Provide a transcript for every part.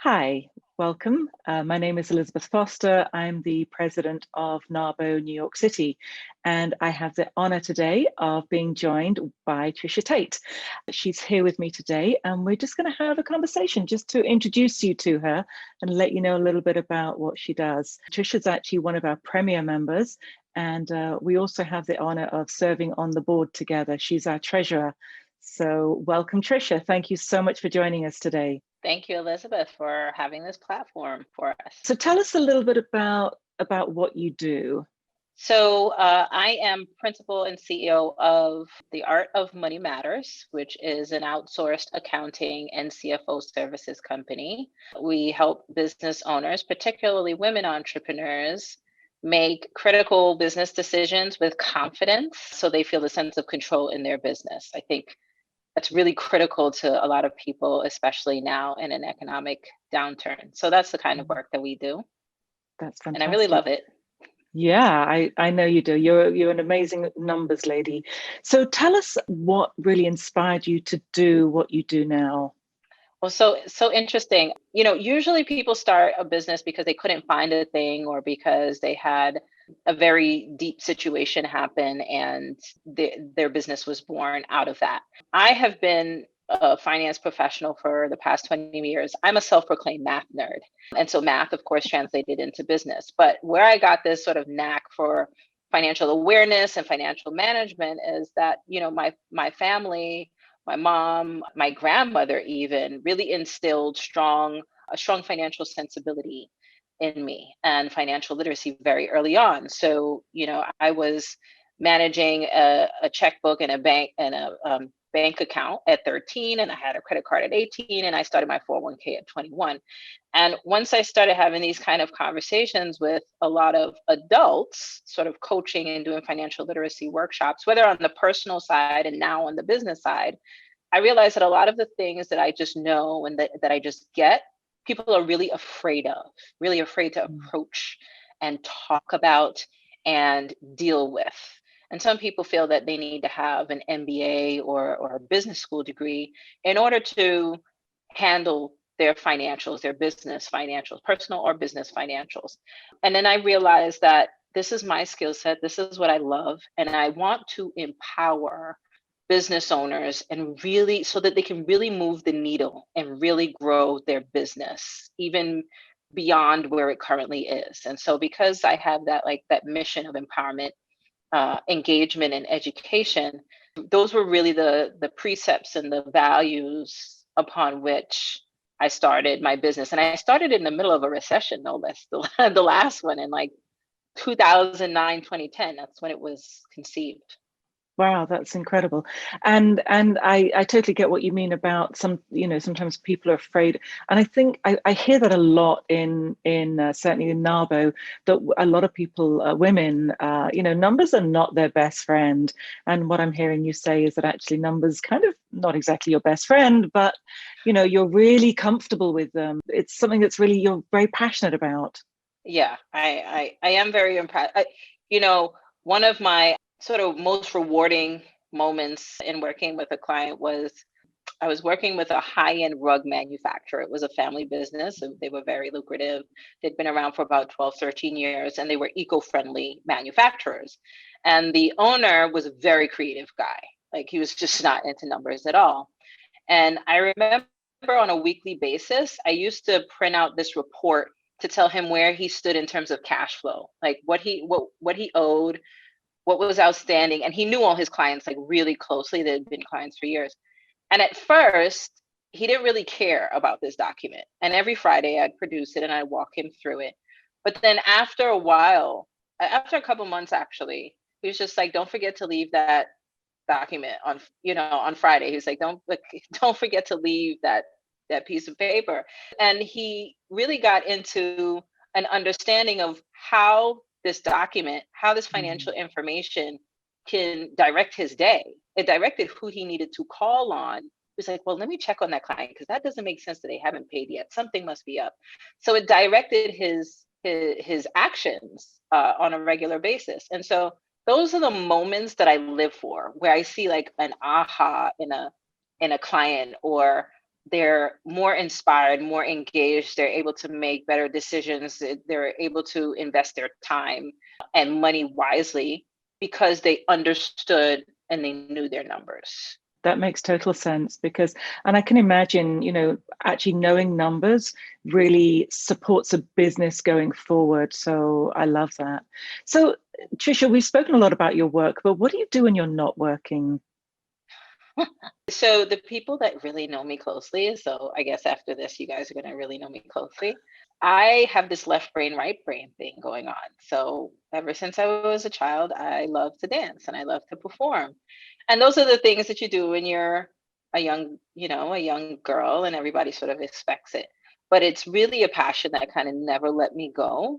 Hi, welcome. My name is Elizabeth Foster. I'm the president of NAWBO New York City, and I have the honor today of being joined by Tricia Taitt. She's here with me today, and we're just going to have a conversation just to introduce you to her and let you know a little bit about what she does. Tricia's actually one of our premier members, and we also have the honor of serving on the board together. She's our treasurer. So welcome, Tricia. Thank you so much for joining us today. Thank you, Elizabeth, for having this platform for us. So tell us a little bit about what you do. So I am principal and CEO of The Art of Money Matters, which is an outsourced accounting and CFO services company. We help business owners, particularly women entrepreneurs, make critical business decisions with confidence so they feel a sense of control in their business. I think that's really critical to a lot of people, especially now in an economic downturn. So that's the kind of work that we do. That's fantastic. And I really love it. Yeah, I know you do. You're an amazing numbers lady. So tell us what really inspired you to do what you do now. Well, so interesting. Usually people start a business because they couldn't find a thing or because they had a very deep situation happen and their business was born out of that. I have been a finance professional for the past 20 years. I'm a self-proclaimed math nerd. And so math, of course, translated into business. But where I got this sort of knack for financial awareness and financial management is that, my family, my mom, my grandmother even really instilled a strong financial sensibility in me and financial literacy very early on. So, I was managing a checkbook and a bank account at 13, and I had a credit card at 18, and I started my 401k at 21. And once I started having these kind of conversations with a lot of adults, sort of coaching and doing financial literacy workshops, whether on the personal side and now on the business side, I realized that a lot of the things that I just know and that I just get, people are really afraid to approach and talk about and deal with. And some people feel that they need to have an MBA or a business school degree in order to handle their financials, their business financials, personal or business financials. And then I realized that this is my skill set, this is what I love, and I want to empower business owners and really so that they can really move the needle and really grow their business even beyond where it currently is. And so because I have that mission of empowerment, engagement, and education, those were really the precepts and the values upon which I started my business. And I started in the middle of a recession, no less, the last one in 2009, 2010. That's when it was conceived. Wow, that's incredible. And I totally get what you mean about sometimes people are afraid. And I think I hear that a lot in certainly in NAWBO, that a lot of people, women, numbers are not their best friend. And what I'm hearing you say is that actually numbers kind of not exactly your best friend, but you're really comfortable with them. It's something that's really you're very passionate about. Yeah, I am very impressed. One of my sort of most rewarding moments in working with a client was I was working with a high-end rug manufacturer. It was a family business. So they were very lucrative. They'd been around for about 12, 13 years, and they were eco-friendly manufacturers. And the owner was a very creative guy. He was just not into numbers at all. And I remember on a weekly basis, I used to print out this report to tell him where he stood in terms of cash flow, what he owed, what was outstanding. And he knew all his clients really closely. They had been clients for years. And at first, he didn't really care about this document. And every Friday I'd produce it and I'd walk him through it. But then after a while, after a couple months, actually, he was just don't forget to leave that document on Friday. He was don't forget to leave that piece of paper. And he really got into an understanding of how this document, how this financial information can direct his day. It directed who he needed to call on. He was well, let me check on that client because that doesn't make sense that they haven't paid yet. Something must be up. So it directed his actions on a regular basis. And so those are the moments that I live for, where I see an aha in a client, or they're more inspired, more engaged, they're able to make better decisions, they're able to invest their time and money wisely because they understood and they knew their numbers. That makes total sense because, and I can imagine, actually knowing numbers really supports a business going forward. So I love that. So, Tricia, we've spoken a lot about your work, but what do you do when you're not working? So the people that really know me closely, so I guess after this, you guys are going to really know me closely. I have this left brain, right brain thing going on. So ever since I was a child, I love to dance and I love to perform. And those are the things that you do when you're a young girl and everybody sort of expects it. But it's really a passion that kind of never let me go.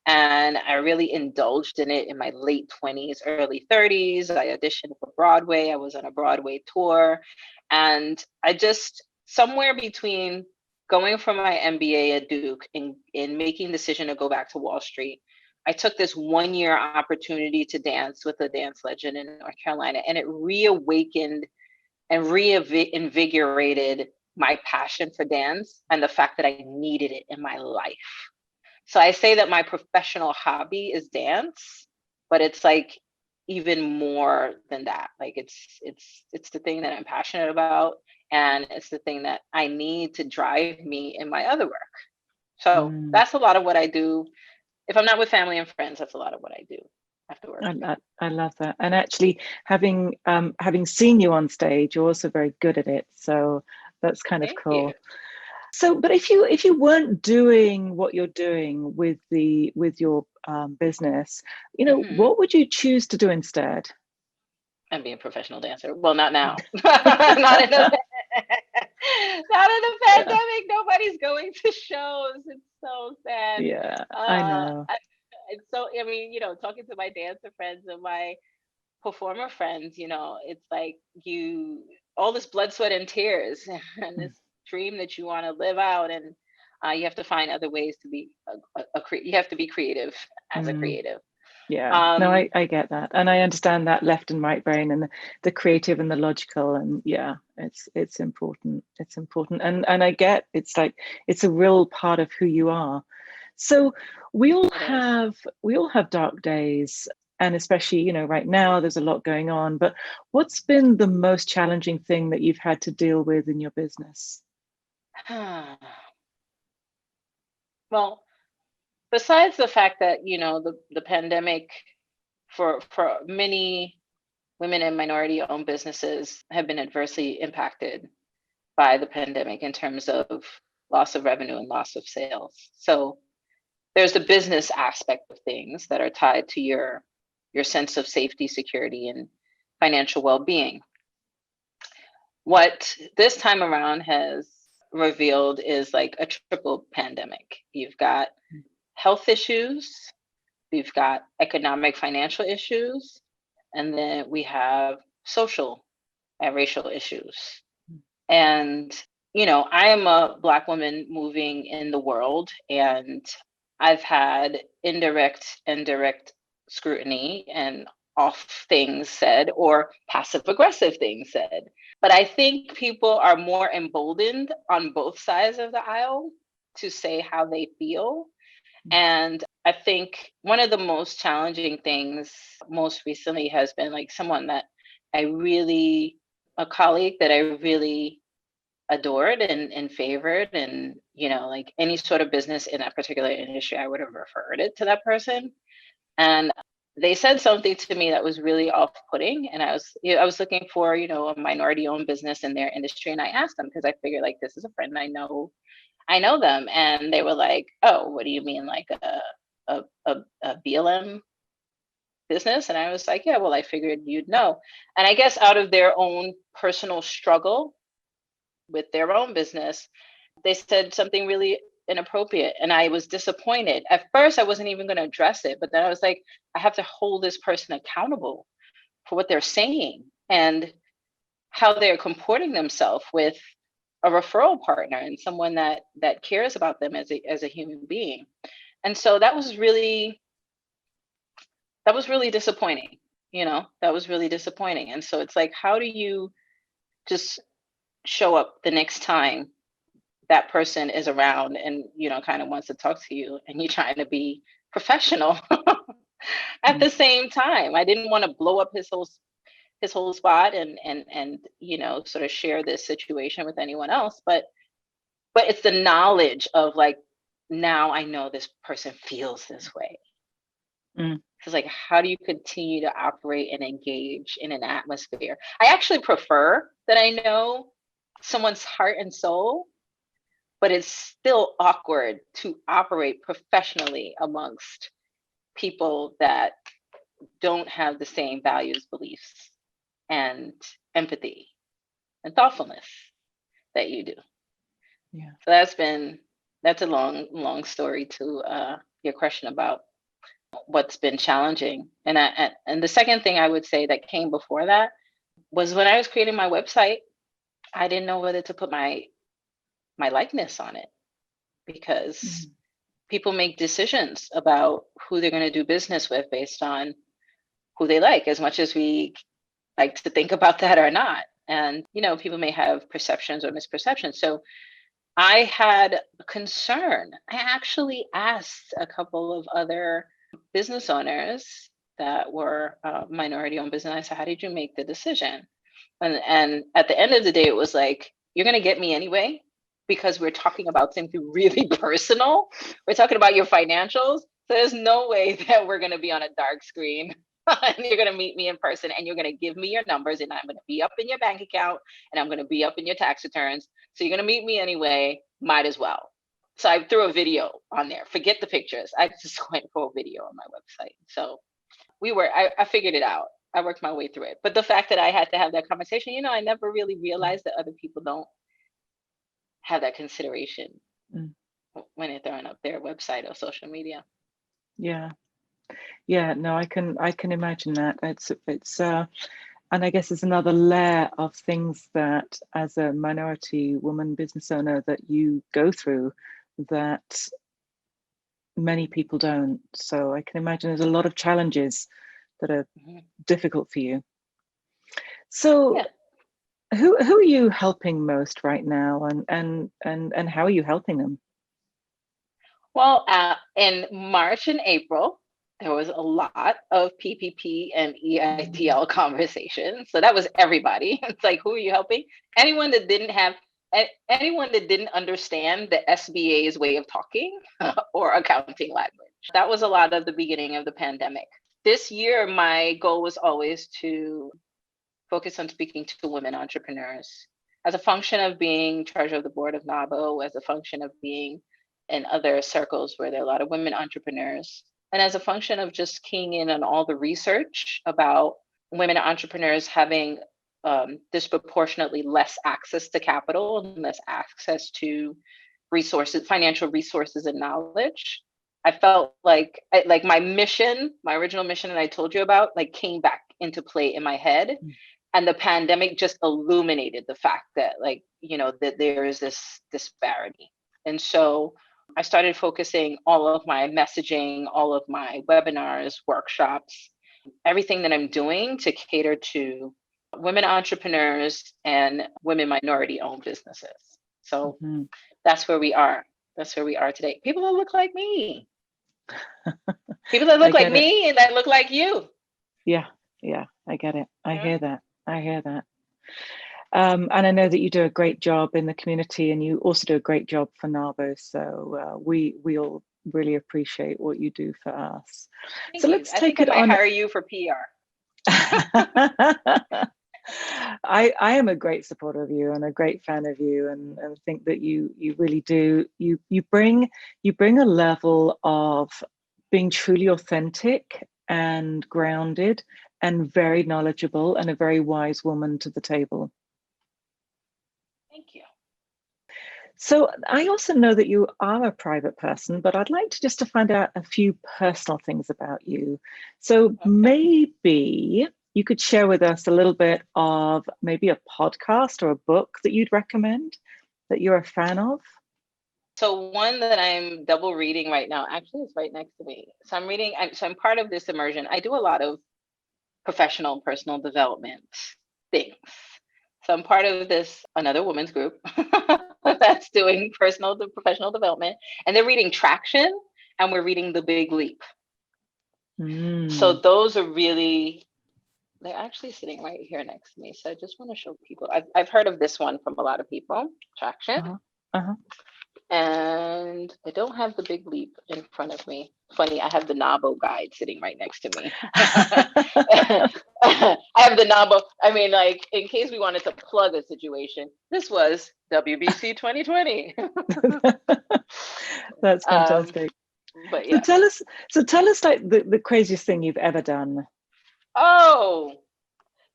And I really indulged in it in my late 20s, early 30s. I auditioned for Broadway. I was on a Broadway tour. And I just, somewhere between going for my MBA at Duke and making the decision to go back to Wall Street, I took this 1 year opportunity to dance with a dance legend in North Carolina. And it reawakened and reinvigorated my passion for dance and the fact that I needed it in my life. So I say that my professional hobby is dance, but it's like even more than that. Like it's the thing that I'm passionate about, and it's the thing that I need to drive me in my other work. So that's a lot of what I do. If I'm not with family and friends, that's a lot of what I do after work. I love that. And actually having seen you on stage, you're also very good at it. So that's kind of cool. You. So, but if you weren't doing what you're doing with your business, what would you choose to do instead? And be a professional dancer. Well, not now. not in the pandemic. Nobody's going to shows. It's so sad. Yeah, I know. It's so, I mean, talking to my dancer friends and my performer friends, it's like all this blood, sweat, and tears and this dream that you want to live out, and you have to find other ways to be you have to be creative as a creative. Yeah, no, I get that, and I understand that left and right brain and the creative and the logical, and yeah, it's important. It's important, and I get it's like it's a real part of who you are. So we all have dark days, and especially right now there's a lot going on. But what's been the most challenging thing that you've had to deal with in your business? Well, besides the fact that the pandemic for many women and minority owned businesses have been adversely impacted by the pandemic in terms of loss of revenue and loss of sales. So there's the business aspect of things that are tied to your sense of safety, security, and financial well-being. What this time around has revealed is like a triple pandemic. You've got health issues, we've got economic, financial issues, and then we have social and racial issues. And, I am a Black woman moving in the world, and I've had indirect and direct scrutiny and off things said or passive aggressive things said. But I think people are more emboldened on both sides of the aisle to say how they feel. And I think one of the most challenging things most recently has been like someone that a colleague that I really adored and favored, and like any sort of business in that particular industry, I would have referred it to that person. And they said something to me that was really off-putting, and I was looking for a minority-owned business in their industry, and I asked them because I figured like this is a friend, I know them, and they were like, "Oh, what do you mean, like a BLM business?" And I was like, "Yeah, well, I figured you'd know." And I guess out of their own personal struggle with their own business, they said something really inappropriate, and I was disappointed. At first, I wasn't even going to address it, but then I was like, I have to hold this person accountable for what they're saying and how they're comporting themselves with a referral partner and someone that cares about them as a human being. And so that was really disappointing. That was really disappointing. And so it's like, how do you just show up the next time that person is around and, kind of wants to talk to you, and you're trying to be professional at the same time. I didn't want to blow up his whole spot and sort of share this situation with anyone else, but it's the knowledge of like, now I know this person feels this way. It's like, how do you continue to operate and engage in an atmosphere? I actually prefer that I know someone's heart and soul, but it's still awkward to operate professionally amongst people that don't have the same values, beliefs, and empathy and thoughtfulness that you do. Yeah. So that's a long story to your question about what's been challenging. And the second thing I would say that came before that was when I was creating my website, I didn't know whether to put my likeness on it, because people make decisions about who they're going to do business with based on who they like, as much as we like to think about that or not. And, people may have perceptions or misperceptions. So I had a concern. I actually asked a couple of other business owners that were minority owned business. I said, how did you make the decision? And at the end of the day, it was like, you're going to get me anyway, because we're talking about something really personal. We're talking about your financials. So there's no way that we're going to be on a dark screen and you're going to meet me in person and you're going to give me your numbers, and I'm going to be up in your bank account and I'm going to be up in your tax returns. So you're going to meet me anyway, might as well. So I threw a video on there. Forget the pictures. I just went for a video on my website. So I figured it out. I worked my way through it. But the fact that I had to have that conversation, I never really realized that other people don't have that consideration when they're throwing up their website or social media. Yeah, no, I can imagine that. It's and I guess it's another layer of things that, as a minority woman business owner, that you go through that many people don't. So I can imagine there's a lot of challenges that are difficult for you. So who are you helping most right now, and how are you helping them? Well, in March and April, there was a lot of PPP and EIDL conversations. So that was everybody. It's like, who are you helping? Anyone that didn't understand the SBA's way of talking or accounting language. That was a lot of the beginning of the pandemic. This year, my goal was always to focus on speaking to women entrepreneurs as a function of being treasurer of the board of NAWBO, as a function of being in other circles where there are a lot of women entrepreneurs, and as a function of just keying in on all the research about women entrepreneurs having disproportionately less access to capital and less access to resources, financial resources and knowledge. I felt like my mission, my original mission that I told you about, like came back into play in my head. And the pandemic just illuminated the fact that that there is this disparity. And so I started focusing all of my messaging, all of my webinars, workshops, everything that I'm doing to cater to women entrepreneurs and women minority owned businesses. So that's where we are. That's where we are today. People that look like me. People that look like me and that look like you. Yeah, I get it. I hear that. And I know that you do a great job in the community, and you also do a great job for NAWBO. So we all really appreciate what you do for us. Thank you. Let's take it on. I might hire you for PR. I am a great supporter of you and a great fan of you, and think that you really do. You bring a level of being truly authentic and grounded and very knowledgeable and a very wise woman to the table. Thank you. So I also know that you are a private person, but I'd like to find out a few personal things about you. So maybe you could share with us a little bit of maybe a podcast or a book that you'd recommend that you're a fan of. So one that I'm double reading right now, actually it's right next to me. So I'm part of this immersion. I do a lot of professional personal development things. So I'm part of this another women's group that's doing personal to professional development, and they're reading Traction, and we're reading The Big Leap. So those are really, they're actually sitting right here next to me. So I just want to show people. I've heard of this one from a lot of people, Traction. And I don't have The Big Leap in front of me. Funny, I have the NAWBO guide sitting right next to me. I have the NAWBO. I mean, like, in case we wanted to plug a situation, this was WBC 2020. That's fantastic. But yeah. So tell us like the craziest thing you've ever done. Oh,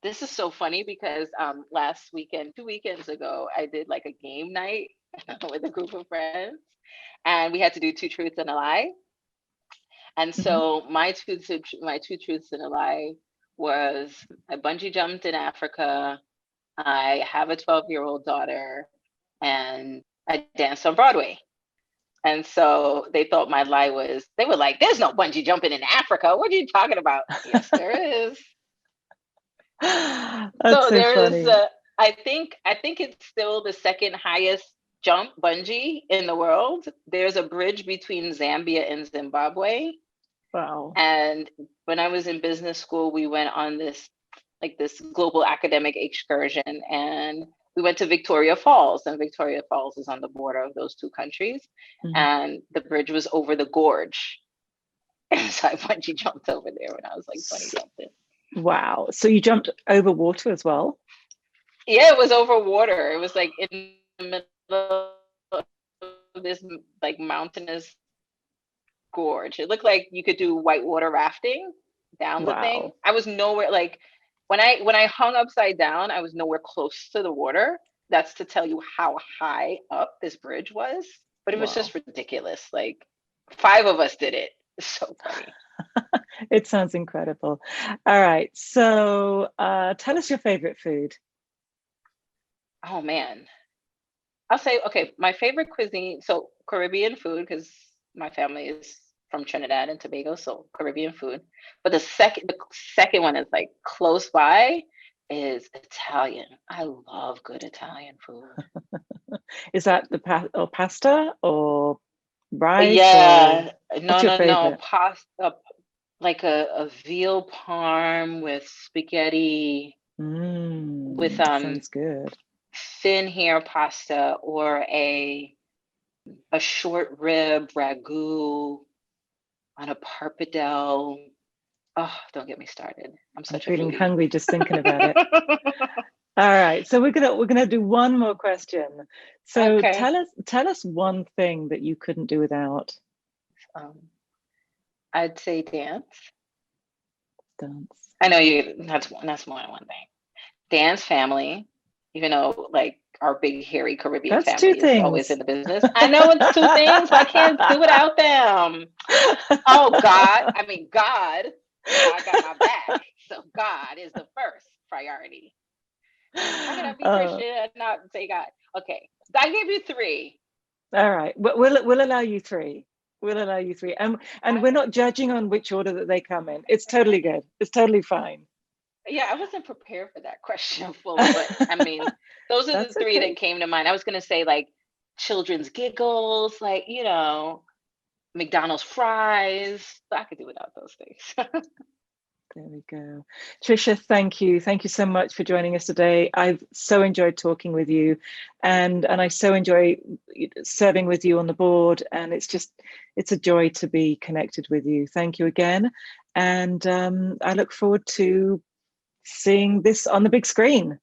this is so funny because last weekend, 2 weekends ago, I did like a game night with a group of friends, and we had to do 2 truths and a lie. And so my two truths and a lie was I bungee jumped in Africa, I have a 12-year-old daughter, and I danced on Broadway. And so they thought my lie was, they were like, there's no bungee jumping in Africa. What are you talking about? Yes, there is. That's so there funny. Is I think it's still the second highest jump bungee in the world. There's a bridge between Zambia and Zimbabwe. Wow. And when I was in business school, we went on this global academic excursion, and we went to Victoria Falls, and Victoria Falls is on the border of those 2 countries. And the bridge was over the gorge. And so I bungee jumped over there when I was like 20 something. Wow. So you jumped over water as well? Yeah, it was over water. It was like in the middle of this like mountainous gorge. It looked like you could do whitewater rafting down the thing. I was nowhere, like when I hung upside down, I was nowhere close to the water. That's to tell you how high up this bridge was. But it was just ridiculous. Like 5 of us did it. It's so funny. It sounds incredible. All right. So tell us your favorite food. Oh man. I'll say, okay, my favorite cuisine, so Caribbean food, because my family is from Trinidad and Tobago, so Caribbean food. But the second one is like close by is Italian. I love good Italian food. Is that the pasta or rice? Yeah, or no, pasta, like a veal parm with spaghetti, with sounds good. thin hair pasta, or a short rib ragu on a pappardelle. Oh, don't get me started. I'm feeling hungry just thinking about it. All right, so we're gonna do one more question. So tell us one thing that you couldn't do without. I'd say dance. Dance. I know that's more than one thing. Dance, family, even though like our big hairy Caribbean family is always in the business. I know it's 2 things, but I can't do without them. Oh God, I mean God got my back. So God is the first priority. How can I be Tricia and not say God? Okay, I gave you 3. All right, we'll allow you 3. We'll allow you 3, and we're not judging on which order that they come in. It's totally good. It's totally fine. Yeah, I wasn't prepared for that question fully, but I mean, those are the 3 that came to mind. I was going to say like children's giggles, like, McDonald's fries. But I could do without those things. There we go. Tricia, thank you. Thank you so much for joining us today. I've so enjoyed talking with you, and I so enjoy serving with you on the board, and it's a joy to be connected with you. Thank you again. And I look forward to seeing this on the big screen.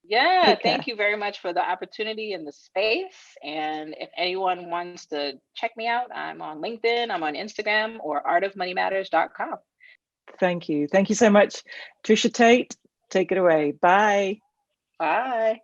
Yeah, thank you very much for the opportunity and the space. And if anyone wants to check me out, I'm on LinkedIn, I'm on Instagram, or artofmoneymatters.com. Thank you. Thank you so much. Tricia Taitt, take it away. Bye. Bye.